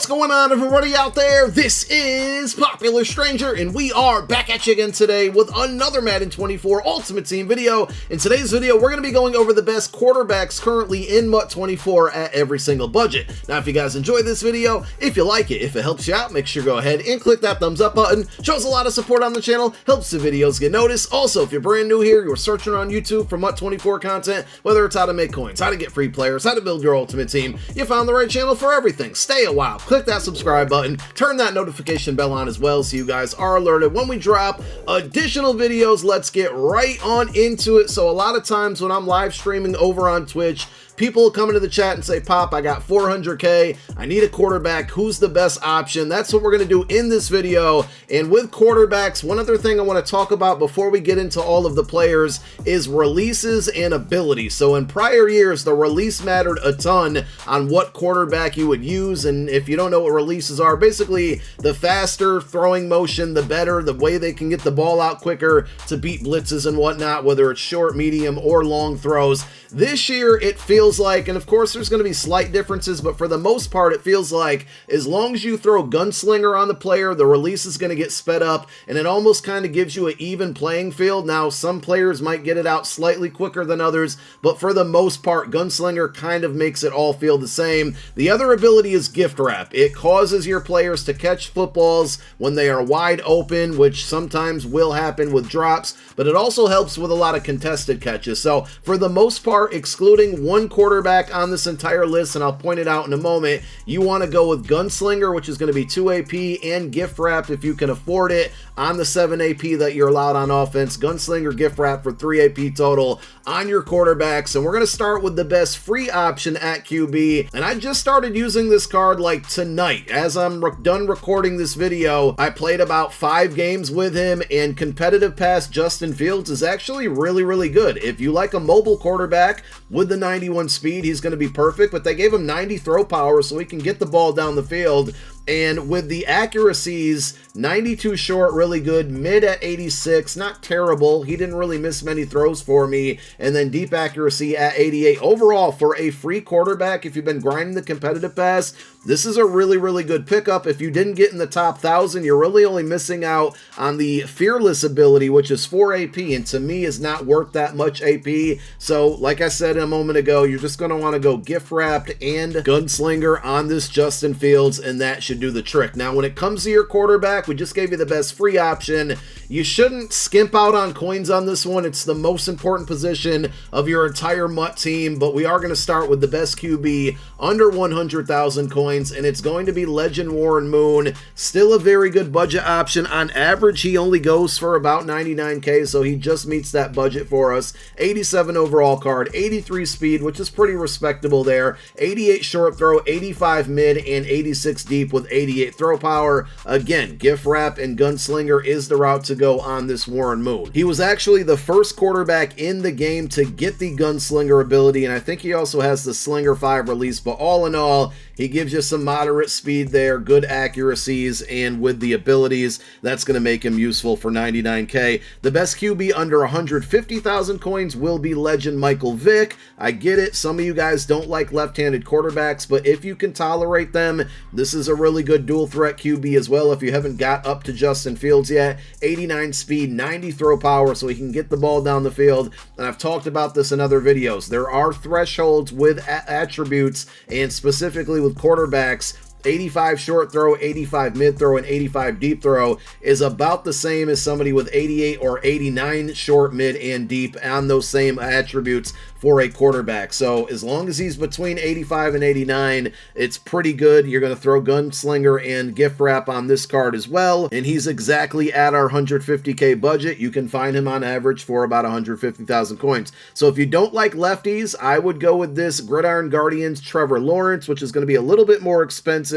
What's going on, everybody out there? This is Popular Stranger, and we are back at you again today with another Madden 24 Ultimate Team video. In today's video, we're going to be going over the best quarterbacks currently in MUT 24 at every single budget. Now, if you guys enjoyed this video, if you like it, if it helps you out, make sure you go ahead and click that thumbs up button. Shows a lot of support on the channel, helps the videos get noticed. Also, if you're brand new here, you're searching on YouTube for MUT 24 content, whether it's how to make coins, how to get free players, how to build your ultimate team, you found the right channel for everything. Stay a while, click that subscribe button, turn that notification bell on as well so you guys are alerted when we drop additional videos. Let's get right on into it. So a lot of times when I'm live streaming over on Twitch, people come into the chat and say, Pop, I got 400K. I need a quarterback. Who's the best option? That's what we're going to do in this video. And with quarterbacks, one other thing I want to talk about before we get into all of the players is releases and ability. So in prior years, the release mattered a ton on what quarterback you would use. And if you don't know what releases are, basically the faster throwing motion, the better, the way they can get the ball out quicker to beat blitzes and whatnot, whether it's short, medium, or long throws. This year, it feels like, and of course there's going to be slight differences, but for the most part, it feels like as long as you throw Gunslinger on the player, the release is going to get sped up, and it almost kind of gives you an even playing field. Now, some players might get it out slightly quicker than others, but for the most part, Gunslinger kind of makes it all feel the same. The other ability is Gift Wrap. It causes your players to catch footballs when they are wide open, which sometimes will happen with drops, but it also helps with a lot of contested catches. So for the most part, excluding one quarterback on this entire list, and I'll point it out in a moment, you want to go with Gunslinger, which is going to be 2 AP, and Gift Wrap if you can afford it on the 7 AP that you're allowed on offense. Gunslinger, Gift Wrap for 3 AP total on your quarterbacks. And we're going to start with the best free option at QB. And I just started using this card like tonight. As I'm done recording this video, I played about 5 games with him, and competitive pass Justin Fields is actually really good. If you like a mobile quarterback with the 91 speed, he's going to be perfect, but they gave him 90 throw power so he can get the ball down the field. And with the accuracies, 92 short, really good, mid at 86, not terrible. He didn't really miss many throws for me. And then deep accuracy at 88. Overall, for a free quarterback, if you've been grinding the competitive pass, this is a really good pickup. If you didn't get in the top 1,000, you're really only missing out on the Fearless ability, which is 4 AP, and to me is not worth that much AP. So, like I said a moment ago, you're just going to want to go Gift Wrapped and Gunslinger on this Justin Fields, and that should do the trick. Now, when it comes to your quarterback, we just gave you the best free option. You shouldn't skimp out on coins on this one. It's the most important position of your entire MUT team, but we are going to start with the best QB under 100,000 coins, and it's going to be Legend Warren Moon. Still a very good budget option. On average, he only goes for about 99K, so he just meets that budget for us. 87 overall card, 83 speed, which is pretty respectable there, 88 short throw, 85 mid, and 86 deep with 88 throw power. Again, Gift Wrap and Gunslinger is the route to go on this Warren Moon. He was actually the first quarterback in the game to get the Gunslinger ability, and I think he also has the Slinger 5 release, but all in all, he gives you some moderate speed there, good accuracies, and with the abilities, that's going to make him useful for 99K. The best QB under 150,000 coins will be Legend Michael Vick. I get it, some of you guys don't like left-handed quarterbacks, but if you can tolerate them, this is a really good dual threat QB as well if you haven't got up to Justin Fields yet. 89 speed, 90 throw power, so he can get the ball down the field. And I've talked about this in other videos. There are thresholds with attributes, and specifically with quarterbacks. 85 short throw, 85 mid throw, and 85 deep throw is about the same as somebody with 88 or 89 short, mid, and deep on those same attributes for a quarterback. So as long as he's between 85 and 89, it's pretty good. You're going to throw Gunslinger and Gift Wrap on this card as well, and he's exactly at our 150K budget. You can find him on average for about 150,000 coins. So if you don't like lefties, I would go with this Gridiron Guardians Trevor Lawrence, which is going to be a little bit more expensive,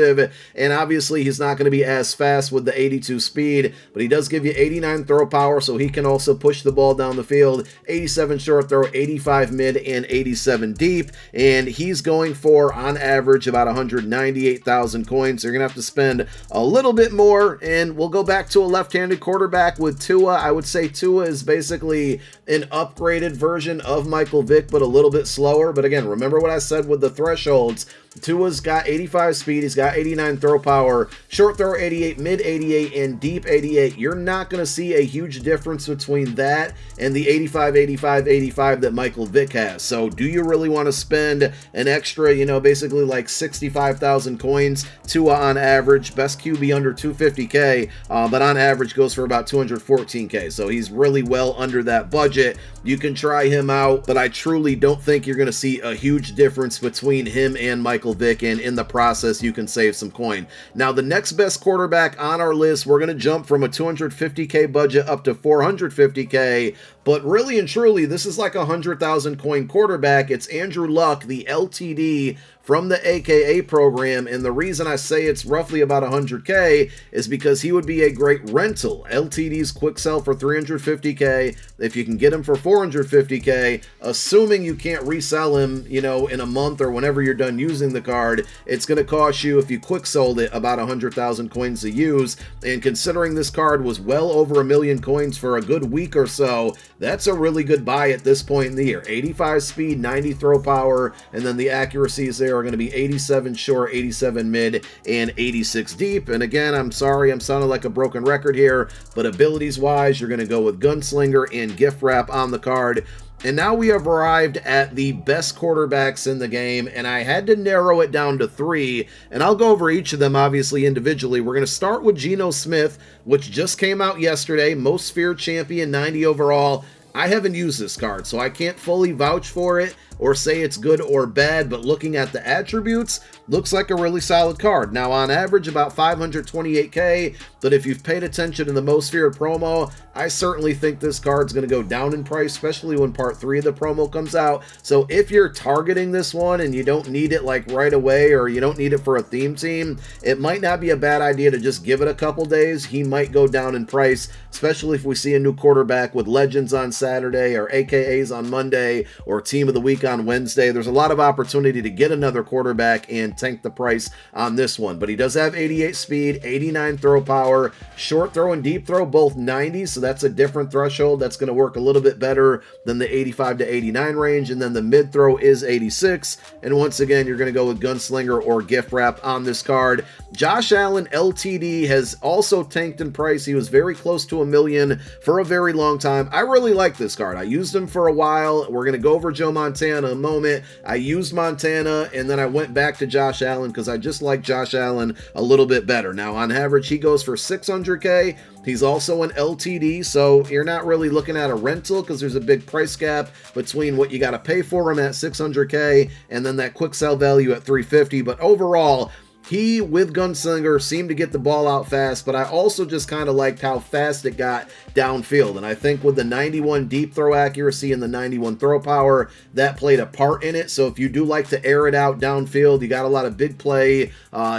and obviously he's not going to be as fast with the 82 speed, but he does give you 89 throw power, so he can also push the ball down the field. 87 short throw, 85 mid, and 87 deep, and he's going for, on average, about 198,000 coins. So you're going to have to spend a little bit more, and we'll go back to a left-handed quarterback with Tua. I would say Tua is basically an upgraded version of Michael Vick, but a little bit slower. But again, remember what I said with the thresholds. Tua's got 85 speed, he's got 89 throw power, short throw 88, mid 88, and deep 88. You're not going to see a huge difference between that and the 85, 85, 85 that Michael Vick has. So do you really want to spend an extra, you know, basically like 65,000 coins? Tua on average, best QB under 250K, but on average goes for about 214K. So he's really well under that budget. You can try him out, but I truly don't think you're going to see a huge difference between him and Michael Vick, and in the process you can save some coin. Now the next best quarterback on our list, we're going to jump from a 250K budget up to 450K, but really and truly this is like a 100,000 coin quarterback. It's Andrew Luck, the LTD from the AKA program, and the reason I say it's roughly about 100K is because he would be a great rental. LTD's quick sell for 350K. If you can get him for 450K, assuming you can't resell him, you know, in a month or whenever you're done using the card, it's going to cost you, if you quick sold it, about 100,000 coins to use. And considering this card was well over 1 million coins for a good week or so, that's a really good buy at this point in the year. 85 speed, 90 throw power, and then the accuracies there are going to be 87 short, 87 mid, and 86 deep. And again, I'm sorry, I'm sounding like a broken record here, but abilities wise, you're going to go with Gunslinger and Gift Wrap on the card. And now we have arrived at the best quarterbacks in the game, and I had to narrow it down to 3, and I'll go over each of them obviously individually. We're going to start with Geno Smith, which just came out yesterday, most feared champion, 90 overall. I haven't used this card, so I can't fully vouch for it or say it's good or bad, but looking at the attributes, looks like a really solid card. Now on average about 528K, but if you've paid attention to the most feared promo, I certainly think this card's going to go down in price, especially when part 3 of the promo comes out. So if you're targeting this one and you don't need it like right away, or you don't need it for a theme team, it might not be a bad idea to just give it a couple days. He might go down in price, especially if we see a new quarterback with Legends on Saturday or AKAs on Monday or Team of the Week on Wednesday. There's a lot of opportunity to get another quarterback and tank the price on this one. But he does have 88 speed, 89 throw power, short throw and deep throw both 90, so that's a different threshold. That's going to work a little bit better than the 85 to 89 range. And then the mid throw is 86, and once again you're going to go with Gunslinger or Gift Wrap on this card. Josh Allen LTD has also tanked in price. He was very close to 1 million for a very long time. I really like this card. I used him for a while. We're going to go over Joe Montana in a moment. I used Montana and then I went back to Josh Allen because I just like Josh Allen a little bit better. Now on average he goes for 600K. He's also an LTD, so you're not really looking at a rental because there's a big price gap between what you got to pay for him at 600K and then that quick sell value at 350. But overall, he, with Gunslinger, seemed to get the ball out fast, but I also just kind of liked how fast it got downfield. And I think with the 91 deep throw accuracy and the 91 throw power, that played a part in it. So if you do like to air it out downfield, you got a lot of big play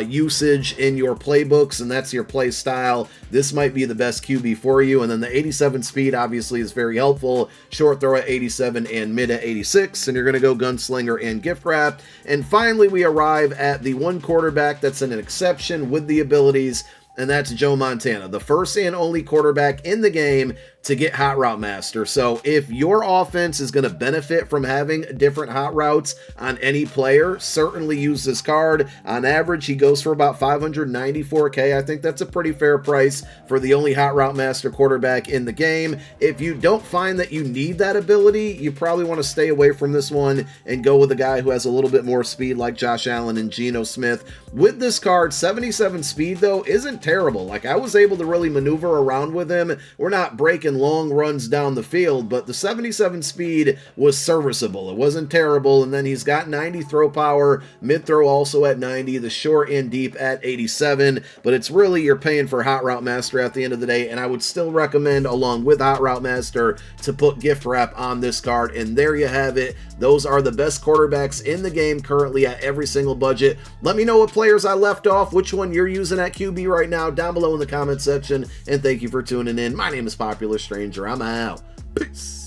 usage in your playbooks, and that's your play style, this might be the best QB for you. And then the 87 speed obviously is very helpful. Short throw at 87 and mid at 86, and you're going to go Gunslinger and Gift Wrap. And finally, we arrive at the one quarterback that's an exception with the abilities, and that's Joe Montana, the first and only quarterback in the game to get Hot Route Master. So if your offense is going to benefit from having different hot routes on any player, certainly use this card. On average, he goes for about 594K. I think that's a pretty fair price for the only Hot Route Master quarterback in the game. If you don't find that you need that ability, you probably want to stay away from this one and go with a guy who has a little bit more speed like Josh Allen and Geno Smith. With this card, 77 speed though isn't terrible. Like, I was able to really maneuver around with him. We're not breaking long runs down the field, but the 77 speed was serviceable. It wasn't terrible. And then he's got 90 throw power, mid throw also at 90, the short and deep at 87. But it's really, you're paying for Hot Route Master at the end of the day, and I would still recommend, along with Hot Route Master, to put Gift Wrap on this card. And there you have it. Those are the best quarterbacks in the game currently at every single budget. Let me know what players I left off, which one you're using at QB right now, down below in the comment section. And thank you for tuning in. My name is Popular Stranger. I'm out. Peace.